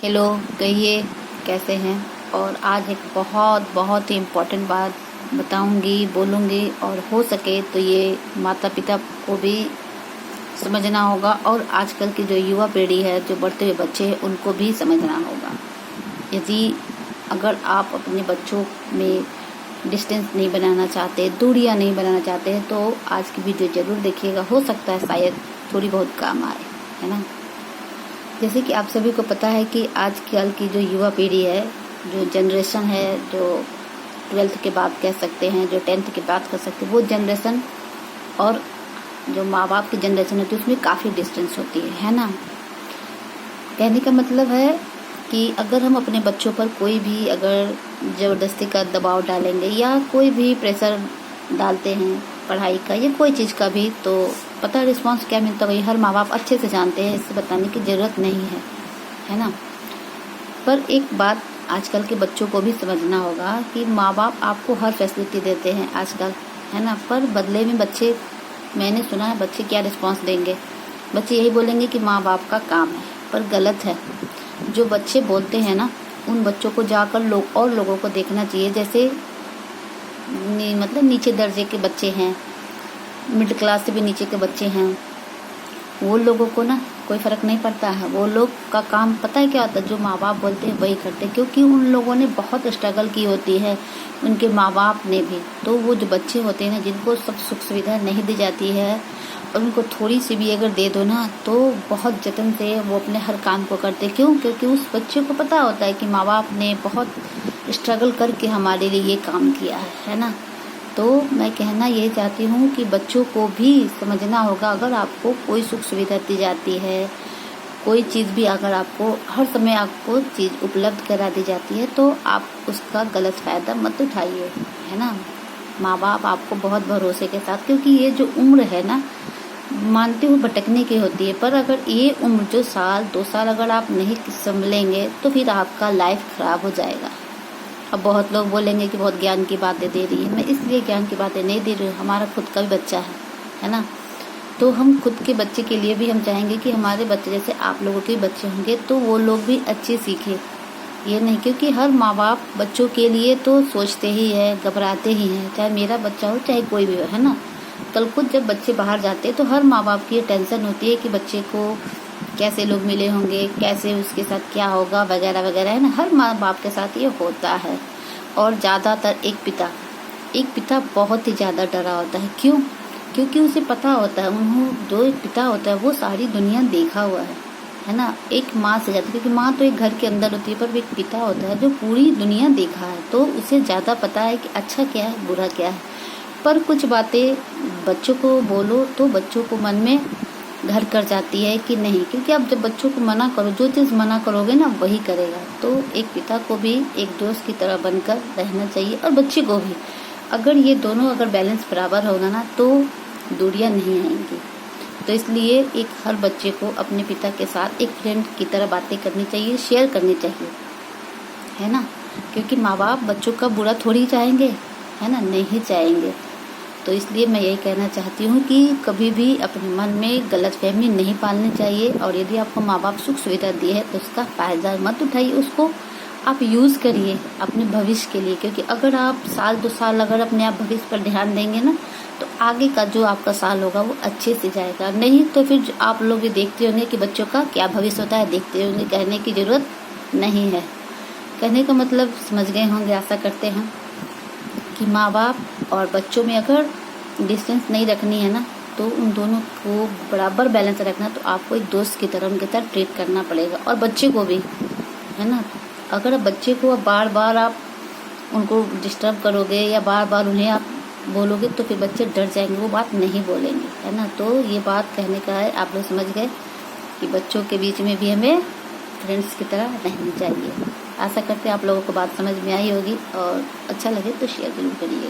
Hello, कहिए कैसे हैं। और आज एक बहुत बहुत ही इम्पोर्टेंट बात बताऊंगी, बोलूंगी, और हो सके तो ये माता पिता को भी समझना होगा और आजकल की जो युवा पीढ़ी है, जो बढ़ते हुए बच्चे हैं, उनको भी समझना होगा। यदि अगर आप अपने बच्चों में डिस्टेंस नहीं बनाना चाहते, दूरियां नहीं बनाना चाहते हैं, तो आज की वीडियो जरूर देखिएगा। हो सकता है शायद थोड़ी बहुत काम आए, है ना। जैसे कि आप सभी को पता है कि आजकल की जो युवा पीढ़ी है, जो जनरेशन है, जो 12th के बाद कह सकते हैं, जो 10th के बाद कह सकते हैं, वो जनरेशन और जो माँ बाप की जनरेशन होती है उसमें काफ़ी डिस्टेंस होती है ना। कहने का मतलब है कि अगर हम अपने बच्चों पर कोई भी अगर ज़बरदस्ती का दबाव डालेंगे या कोई भी प्रेशर डालते हैं पढ़ाई का या कोई चीज़ का भी, तो पता है रिस्पॉन्स क्या मिलता है, हर माँ बाप अच्छे से जानते हैं, इससे बताने की ज़रूरत नहीं है ना। पर एक बात आजकल के बच्चों को भी समझना होगा कि माँ बाप आपको हर फैसिलिटी देते हैं आजकल, है ना, पर बदले में बच्चे, मैंने सुना है, बच्चे क्या रिस्पॉन्स देंगे, बच्चे यही बोलेंगे कि माँ बाप का काम है। पर गलत है। जो बच्चे बोलते हैं ना, उन बच्चों को जाकर लोगों को देखना चाहिए। जैसे मतलब नीचे दर्जे के बच्चे हैं, मिडिल क्लास से भी नीचे के बच्चे हैं, वो लोगों को ना कोई फ़र्क नहीं पड़ता है। वो लोग का काम पता है क्या होता है, जो माँ बाप बोलते हैं वही करते हैं, क्योंकि उन लोगों ने बहुत स्ट्रगल की होती है, उनके माँ बाप ने भी। तो वो जो बच्चे होते हैं ना, जिनको सब सुख सुविधा नहीं दी जाती है और उनको थोड़ी सी भी अगर दे दो ना, तो बहुत जतन से वो अपने हर काम को करते। क्यों? क्योंकि उस बच्चे को पता होता है कि माँ बाप ने बहुत स्ट्रगल करके हमारे लिए ये काम किया है ना। तो मैं कहना ये चाहती हूँ कि बच्चों को भी समझना होगा, अगर आपको कोई सुख सुविधा दी जाती है, कोई चीज़ भी अगर आपको हर समय आपको चीज़ उपलब्ध करा दी जाती है, तो आप उसका गलत फ़ायदा मत उठाइए, है ना। माँ बाप आपको बहुत भरोसे के साथ, क्योंकि ये जो उम्र है ना, मानती हूँ भटकने की होती है, पर अगर ये उम्र जो 2 साल अगर आप नहीं संभलेंगे तो फिर आपका लाइफ ख़राब हो जाएगा। अब बहुत लोग बोलेंगे कि बहुत ज्ञान की बातें दे रही है, मैं इसलिए ज्ञान की बातें नहीं दे रही हूँ, हमारा खुद का भी बच्चा है ना। तो हम खुद के बच्चे के लिए भी हम चाहेंगे कि हमारे बच्चे जैसे आप लोगों के बच्चे होंगे तो वो लोग भी अच्छे सीखें। ये नहीं, क्योंकि हर माँ बाप बच्चों के लिए तो सोचते ही है, घबराते ही हैं, चाहे मेरा बच्चा हो चाहे कोई भी हो, है ना। कल को जब बच्चे बाहर जाते हैं तो हर माँ बाप की टेंशन होती है कि बच्चे को कैसे लोग मिले होंगे, कैसे उसके साथ क्या होगा, वगैरह वगैरह, है ना। हर माँ बाप के साथ ये होता है। और ज़्यादातर एक पिता बहुत ही ज़्यादा डरा होता है। क्यों? क्योंकि उसे पता होता है, जो एक पिता होता है वो सारी दुनिया देखा हुआ है ना। एक माँ से ज़्यादा, क्योंकि माँ तो एक घर के अंदर होती है, पर एक पिता होता है जो पूरी दुनिया देखा है, तो उसे ज़्यादा पता है कि अच्छा क्या है, बुरा क्या है। पर कुछ बातें बच्चों को बोलो तो बच्चों को मन में घर कर जाती है कि नहीं, क्योंकि आप जब बच्चों को मना करो, जो चीज़ मना करोगे ना वही करेगा। तो एक पिता को भी एक दोस्त की तरह बनकर रहना चाहिए, और बच्चे को भी। अगर ये दोनों अगर बैलेंस बराबर होगा ना, तो दूरियां नहीं आएंगी। तो इसलिए एक हर बच्चे को अपने पिता के साथ एक फ्रेंड की तरह बातें करनी चाहिए, शेयर करनी चाहिए, है ना। क्योंकि माँ बाप बच्चों का बुरा थोड़ी चाहेंगे, है ना, नहीं चाहेंगे। तो इसलिए मैं यही कहना चाहती हूँ कि कभी भी अपने मन में गलतफहमी नहीं पालनी चाहिए, और यदि आपको माँ बाप सुख सुविधा दी है तो उसका फ़ायदा मत उठाइए, उसको आप यूज़ करिए अपने भविष्य के लिए। क्योंकि अगर आप 2 साल अगर अपने आप भविष्य पर ध्यान देंगे ना, तो आगे का जो आपका साल होगा वो अच्छे से जाएगा। नहीं तो फिर आप लोग भी देखते होंगे कि बच्चों का क्या भविष्य होता है, देखते होंगे, कहने की ज़रूरत नहीं है। कहने का मतलब समझ गए होंगे, आशा करते हैं कि माँ बाप और बच्चों में अगर डिस्टेंस नहीं रखनी है ना, तो उन दोनों को बराबर बैलेंस रखना, तो आपको एक दोस्त की तरह उनके साथ ट्रीट करना पड़ेगा, और बच्चे को भी, है ना। अगर बच्चे को बार बार आप उनको डिस्टर्ब करोगे या बार बार उन्हें आप बोलोगे, तो फिर बच्चे डर जाएंगे, वो बात नहीं बोलेंगे, है ना। तो ये बात कहने का है, आप लोग समझ गए कि बच्चों के बीच में भी हमें फ्रेंड्स की तरह रहनी चाहिए। आशा करते हैं आप लोगों को बात समझ में आई होगी, और अच्छा लगे तो शेयर जरूर करिएगा।